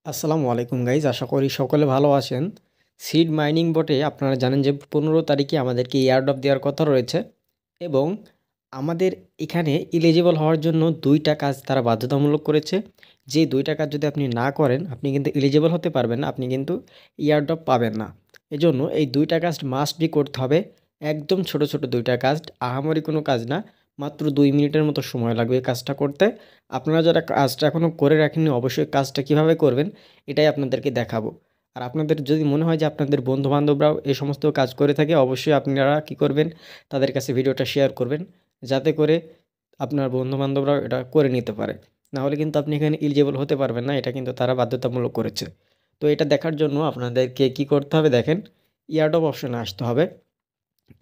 আসসালামু আলাইকুম গাইজ, আশা করি সকলে ভালো আছেন। সিড মাইনিং বটে আপনারা জানেন যে 15 তারিখে আমাদেরকে এয়ারড্রপ দেওয়ার কথা রয়েছে এবং আমাদের এখানে এলিজিবল হওয়ার জন্য দুইটা কাজ তারা বাধ্যতামূলক করেছে। যে দুইটা কাজ যদি আপনি না করেন আপনি কিন্তু এলিজিবল হতে পারবেন না, আপনি কিন্তু এয়ারড্রপ পাবেন না। এজন্য এই দুইটা কাজ মাস্ট বি করতে হবে। একদম ছোট ছোট দুইটা কাজ, আহামরি কোনো কাজ না। মাত্র 2 মিনিটের মতো সময় লাগবে এই কাজটা করতে। আপনারা যারা কাজটা এখনও করে রাখেননি অবশ্যই কাজটা কিভাবে করবেন এটাই আপনাদেরকে দেখাবো। আর আপনাদের যদি মনে হয় যে আপনাদের বন্ধু-বান্ধবরাও এই সমস্ত কাজ করে থাকে, অবশ্যই আপনারা কী করবেন, তাদের কাছে ভিডিওটা শেয়ার করবেন, যাতে করে আপনার বন্ধু-বান্ধবরাও এটা করে নিতে পারে। না হলে কিন্তু আপনি এখানে এলিজিবল হতে পারবেন না, এটা কিন্তু তারা বাধ্যতামূলক করেছে। তো এটা দেখার জন্য আপনাদেরকে কী করতে হবে দেখেন, এয়ারড্রপ অপশনে আসতে হবে।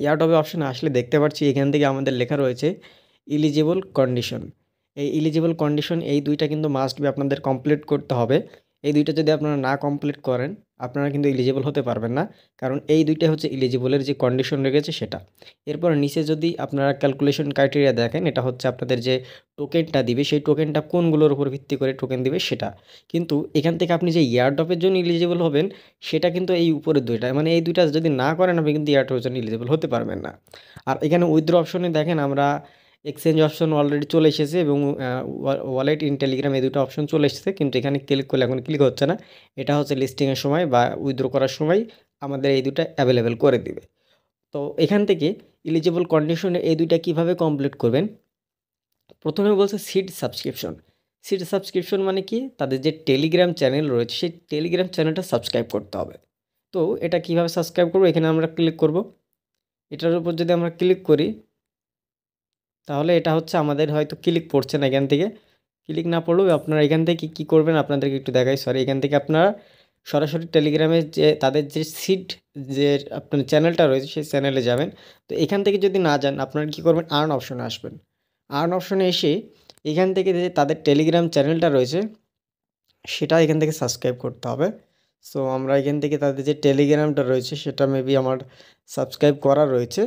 এয়ারড্রপ অপশনে আসলে দেখতে পাচ্ছি এখান থেকে আমাদের লেখা রয়েছে এলিজিবল কন্ডিশন। এই এলিজিবল কন্ডিশন এই দুইটা কিন্তু মাস্ট বি আপনাদের কমপ্লিট করতে হবে। এই দুইটা যদি আপনারা না কমপ্লিট করেন আপনারা কিন্তু এলিজিবল হতে পারবেন না, কারণ এই দুইটা হচ্ছে এলিজিবলের যে কন্ডিশন রেখেছে সেটা। এরপর নিচে যদি আপনারা ক্যালকুলেশন ক্রাইটেরিয়া দেখেন, এটা হচ্ছে আপনাদের যে টোকেনটা দিবে সেই টোকেনটা কোনগুলোর উপর ভিত্তি করে টোকেন দিবে সেটা। কিন্তু এখান থেকে আপনি যে এয়ারড্রপের জন্য এলিজিবল হবেন সেটা কিন্তু এই উপরের দুইটা, মানে এই দুইটা যদি না করেন আপনি কিন্তু এয়ারড্রপের জন্য এলিজিবল হতে পারবেন না। আর এখানে উইথড্র অপশনে দেখেন আমরা এক্সচেঞ্জ অপশন অলরেডি চলে এসেছে এবং ওয়ালেট ইন টেলিগ্রাম এই দুটো অপশন চলে এসেছে, কিন্তু এখানে ক্লিক করলে এখন ক্লিক হচ্ছে না। এটা হচ্ছে লিস্টিংয়ের সময় বা উইথড্র করার সময় আমাদের এই দুটো অ্যাভেলেবেল করে দিবে। তো এখান থেকে এলিজিবল কন্ডিশনে এই দুইটা কিভাবে কমপ্লিট করবেন, প্রথমে বলছে সিড সাবস্ক্রিপশন। সিড সাবস্ক্রিপশন মানে কি, তাদের যে টেলিগ্রাম চ্যানেল রয়েছে সেই টেলিগ্রাম চ্যানেলটা সাবস্ক্রাইব করতে হবে। তো এটা কিভাবে সাবস্ক্রাইব করবো, এখানে আমরা ক্লিক করব। এটার উপর যদি আমরা ক্লিক করি তাহলে এটা হচ্ছে আমাদের হয়তো ক্লিক পড়ছে না এখান থেকে। ক্লিক না পড়লেও আপনারা এখান থেকে কী করবেন আপনাদেরকে একটু দেখাই, সরি। এখান থেকে আপনারা সরাসরি টেলিগ্রামে যে তাদের যে সিড যে আপনার চ্যানেলটা রয়েছে সেই চ্যানেলে যাবেন। তো এখান থেকে যদি না যান আপনারা কী করবেন, আর্ন অপশনে আসবেন। আর্ন অপশনে এসে এখান থেকে যে তাদের টেলিগ্রাম চ্যানেলটা রয়েছে সেটা এখান থেকে সাবস্ক্রাইব করতে হবে। সো আমরা এখান থেকে তাদের যে টেলিগ্রামটা রয়েছে সেটা মেবি আমার সাবস্ক্রাইব করা রয়েছে।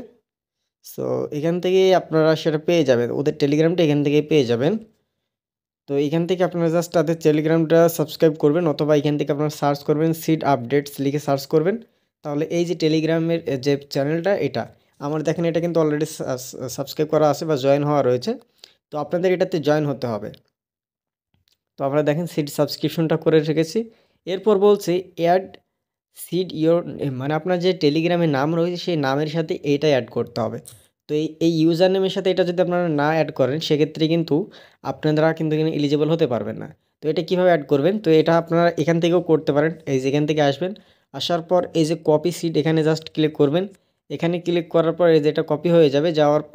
সো এখান থেকে আপনারা সেটা পেয়ে যাবেন, ওদের টেলিগ্রামটা এখান থেকেই পেয়ে যাবেন। তো এখান থেকে আপনারা জাস্ট তাদের টেলিগ্রামটা সাবস্ক্রাইব করবেন, অথবা এখান থেকে আপনারা সার্চ করবেন সিড আপডেটস লিখে সার্চ করবেন। তাহলে এই যে টেলিগ্রামের যে চ্যানেলটা এটা আমার দেখেন, এটা কিন্তু অলরেডি সাবস্ক্রাইব করা আছে বা জয়েন হওয়া রয়েছে। তো আপনাদের এটাতে জয়েন হতে হবে। তো আমরা দেখেন সিড সাবস্ক্রিপশনটা করে রেখেছি। এরপর বলছে অ্যাড সিড ইয়োর, মানে আপনার যে টেলিগ্রামের নাম রয়েছে সেই নামের সাথে এইটাই অ্যাড করতে হবে। তো এই ইউজার নেমের সাথে এটা যদি আপনারা না অ্যাড করেন সেক্ষেত্রে কিন্তু আপনারা কিন্তু এখানে এলিজিবল হতে পারবেন না। তো এটা কীভাবে অ্যাড করবেন, তো এটা আপনারা এখান থেকেও করতে পারেন। এই যে এখান থেকে আসবেন, আসার পর এই যে কপি সিড এখানে জাস্ট ক্লিক করবেন। এখানে ক্লিক করার পর এই যে এটা কপি হয়ে যাবে,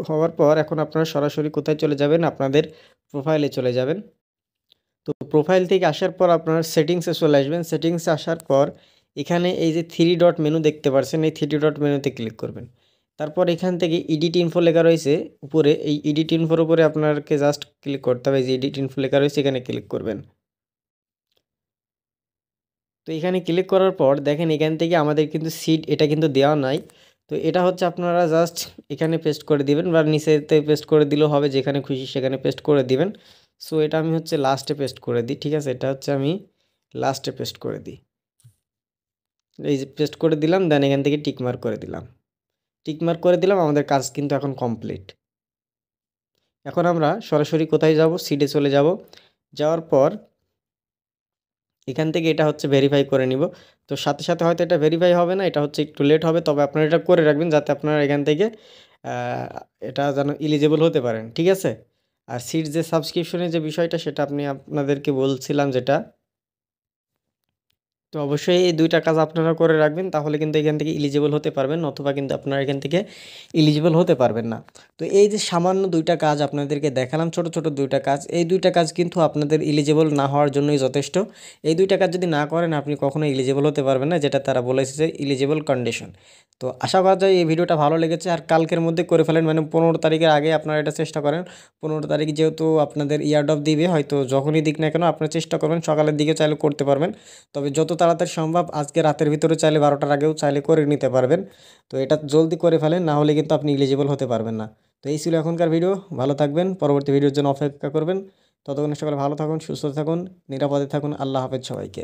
হওয়ার পর এখন আপনারা সরাসরি কোথায় চলে যাবেন, আপনাদের প্রোফাইলে চলে যাবেন। তো প্রোফাইল থেকে আসার পর আপনার সেটিংসে চলে আসবেন। সেটিংসে আসার পর এখানে এই যে 3 ডট মেনু দেখতে পাচ্ছেন, এই 3 ডট মেনুতে ক্লিক করবেন। তারপর এখান থেকে এডিট ইনফো লেখা রয়েছে উপরে, এই এডিট ইনফোর উপরে আপনাকে জাস্ট ক্লিক করতে হবে। এই যে এডিট ইনফো লেখা রয়েছে এখানে ক্লিক করবেন। তো এখানে ক্লিক করার পর দেখেন এখান থেকে আমাদের কিন্তু সিড এটা কিন্তু দেওয়া নাই। তো এটা হচ্ছে আপনারা জাস্ট এখানে পেস্ট করে দিবেন বা নিচেতে পেস্ট করে দিলেও হবে, যেখানে খুশি সেখানে পেস্ট করে দিবেন। সো এটা আমি হচ্ছে লাস্টে পেস্ট করে দিই, ঠিক আছে। এটা হচ্ছে আমি লাস্টে পেস্ট করে দিই। এই যে পেস্ট করে দিলাম, দেন এখান থেকে টিকমার্ক করে দিলাম। টিকমার্ক করে দিলাম, আমাদের কাজ কিন্তু এখন কমপ্লিট। এখন আমরা সরাসরি কোথায় যাব, সিডে চলে যাব। যাওয়ার পর এখান থেকে এটা হচ্ছে ভেরিফাই করে নিব। তো সাথে সাথে হয়তো এটা ভেরিফাই হবে না, এটা হচ্ছে একটু লেট হবে, তবে আপনারা এটা করে রাখবেন যাতে আপনারা এখান থেকে এটা যেন এলিজিবল হতে পারেন, ঠিক আছে। আর সিট যে সাবস্ক্রিপশনের যে বিষয়টা সেটা আপনাদেরকে বলছিলাম যেটা, তো অবশ্যই এই দুইটা কাজ আপনারা করে রাখবেন, তাহলে কিন্তু এখান থেকে এলিজিবল হতে পারবেন, অথবা কিন্তু আপনারা এখান থেকে এলিজিবল হতে পারবেন না। তো এই যে সামান্য দুইটা কাজ আপনাদেরকে দেখালাম, ছোট ছোট দুইটা কাজ, এই দুইটা কাজ কিন্তু আপনাদের এলিজিবল না হওয়ার জন্যই যথেষ্ট। এই দুইটা কাজ যদি না করেন আপনি কখনো এলিজিবল হতে পারবেন না, যেটা তারা বলেছে যে এলিজিবল কন্ডিশন। তো আশা করা যায় এই ভিডিওটা ভালো লেগেছে, আর কালকের মধ্যে করে ফেলেন, মানে 15 তারিখের আগে আপনারা এটা চেষ্টা করেন। 15 তারিখ যেহেতু আপনাদের ইয়ারড্রপ দিবে, হয়তো যখনই দিক না কেন আপনারা চেষ্টা করবেন সকালের দিকে চাইলে করতে পারবেন। তবে যত তাড়াতাড়ি সম্ভব আজকে রাতের ভিতরে চাইলে 12টার আগেও চাইলে করে নিতে পারবেন। তো এটা জলদি করে ফেলেন, না হলে কিন্তু আপনি এলিজিবল হতে পারবেন না। তো এই ছিল এখনকার ভিডিও, ভালো থাকবেন, পরবর্তী ভিডিওর জন্য অপেক্ষা করবেন। ততক্ষণ সকালে ভালো থাকুন, সুস্থ থাকুন, নিরাপদে থাকুন। আল্লাহ হাফেজ সবাইকে।